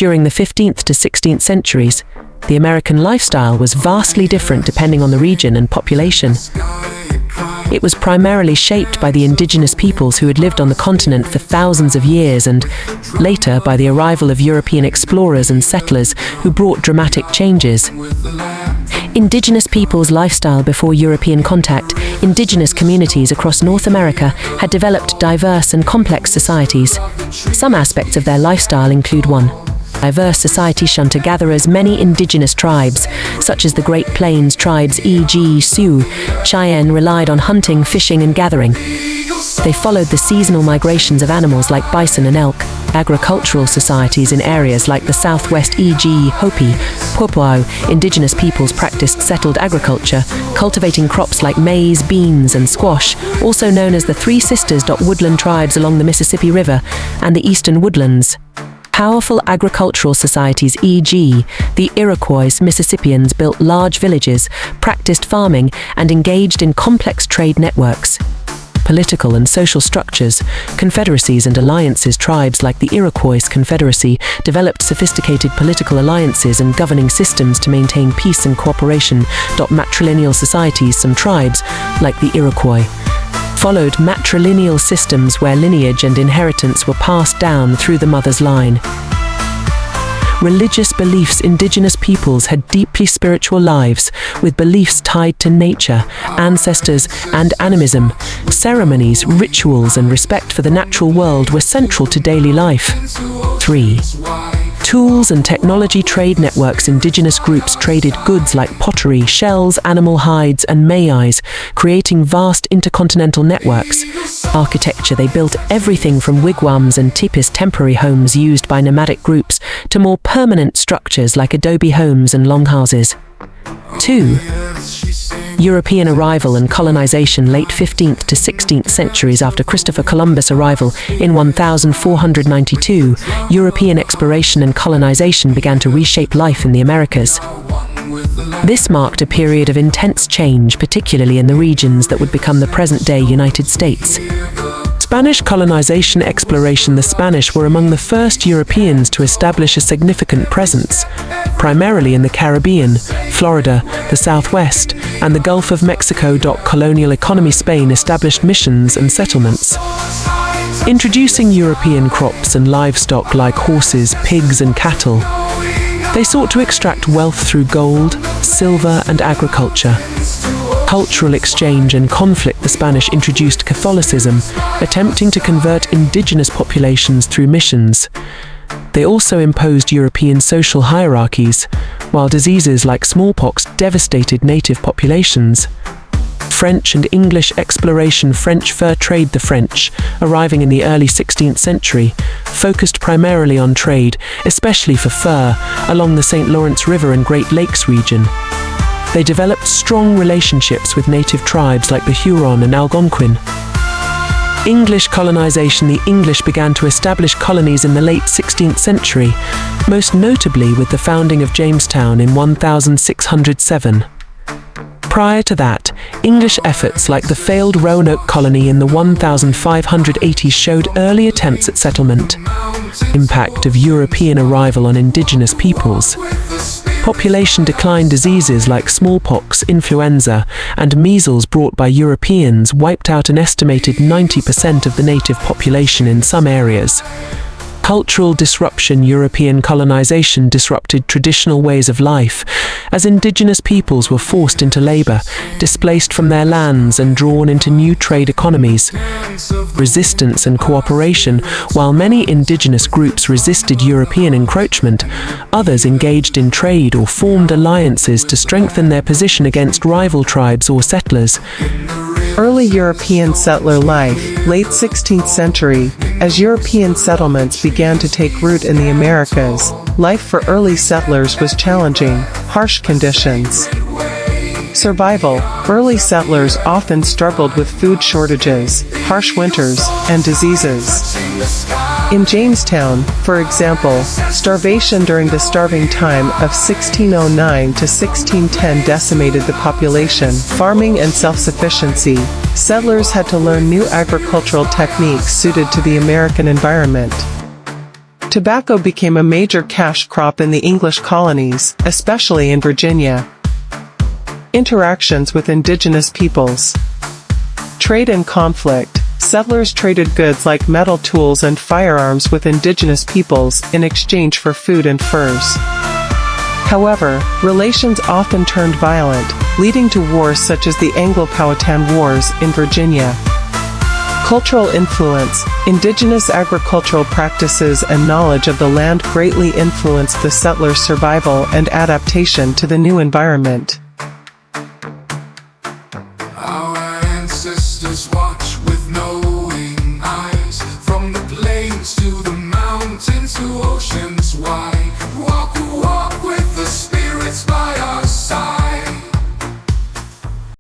During the 15th to 16th centuries, the American lifestyle was vastly different depending on the region and population. It was primarily shaped by the indigenous peoples who had lived on the continent for thousands of years, and later by the arrival of European explorers and settlers who brought dramatic changes. Indigenous peoples' lifestyle before European contact. Indigenous communities across North America had developed diverse and complex societies. Some aspects of their lifestyle include: 1. Diverse society hunter-gatherers. Many indigenous tribes, such as the Great Plains tribes e.g. Sioux, Cheyenne, relied on hunting, fishing and gathering. They followed the seasonal migrations of animals like bison and elk. Agricultural societies in areas like the Southwest e.g. Hopi, Papuau, indigenous peoples practiced settled agriculture, cultivating crops like maize, beans and squash, also known as the Three Sisters. Woodland tribes along the Mississippi River and the Eastern Woodlands. Powerful agricultural societies e.g. the Iroquois Mississippians built large villages, practiced farming, and engaged in complex trade networks. Political and social structures. Confederacies and alliances. Tribes like the Iroquois Confederacy developed sophisticated political alliances and governing systems to maintain peace and cooperation. Matrilineal societies. Some tribes, like the Iroquois, followed matrilineal systems where lineage and inheritance were passed down through the mother's line. Religious beliefs. Indigenous peoples had deeply spiritual lives, with beliefs tied to nature, ancestors, and animism. Ceremonies, rituals, and respect for the natural world were central to daily life. 3. Tools and technology. Trade networks. Indigenous groups traded goods like pottery, shells, animal hides, and maize, creating vast intercontinental networks. Architecture. They built everything from wigwams and tipis, temporary homes used by nomadic groups, to more permanent structures like adobe homes and longhouses. 2. European arrival and colonization. Late 15th to 16th centuries. After Christopher Columbus' arrival in 1492, European exploration and colonization began to reshape life in the Americas. This marked a period of intense change, particularly in the regions that would become the present-day United States. Spanish colonization exploration. The Spanish were among the first Europeans to establish a significant presence, primarily in the Caribbean, Florida, the Southwest, and the Gulf of Mexico. Colonial economy. Spain established missions and settlements, introducing European crops and livestock like horses, pigs, and cattle. They sought to extract wealth through gold, silver, and agriculture. Cultural exchange and conflict. The Spanish introduced Catholicism, attempting to convert indigenous populations through missions. They also imposed European social hierarchies, while diseases like smallpox devastated native populations. French and English exploration. French fur trade. The French, arriving in the early 16th century, focused primarily on trade, especially for fur, along the St. Lawrence River and Great Lakes region. They developed strong relationships with native tribes like the Huron and Algonquin. English colonization. The English began to establish colonies in the late 16th century, most notably with the founding of Jamestown in 1607. Prior to that, English efforts like the failed Roanoke colony in the 1580s showed early attempts at settlement. Impact of European arrival on indigenous peoples. Population decline. Diseases like smallpox, influenza, and measles brought by Europeans wiped out an estimated 90% of the native population in some areas. Cultural disruption. European colonization disrupted traditional ways of life, as indigenous peoples were forced into labor, displaced from their lands, and drawn into new trade economies. Resistance and cooperation. While many indigenous groups resisted European encroachment, others engaged in trade or formed alliances to strengthen their position against rival tribes or settlers. Early European settler life. Late 16th century. As European settlements began to take root in the Americas, life for early settlers was challenging. Harsh conditions. Survival. Early settlers often struggled with food shortages, harsh winters, and diseases. In Jamestown, for example, starvation during the starving time of 1609 to 1610 decimated the population. Farming and self-sufficiency. Settlers had to learn new agricultural techniques suited to the American environment. Tobacco became a major cash crop in the English colonies, especially in Virginia. Interactions with indigenous peoples. Trade and conflict. Settlers traded goods like metal tools and firearms with indigenous peoples in exchange for food and furs. However, relations often turned violent, leading to wars such as the Anglo-Powhatan Wars in Virginia. Cultural influence. Indigenous agricultural practices and knowledge of the land greatly influenced the settlers' survival and adaptation to the new environment. Our ancestors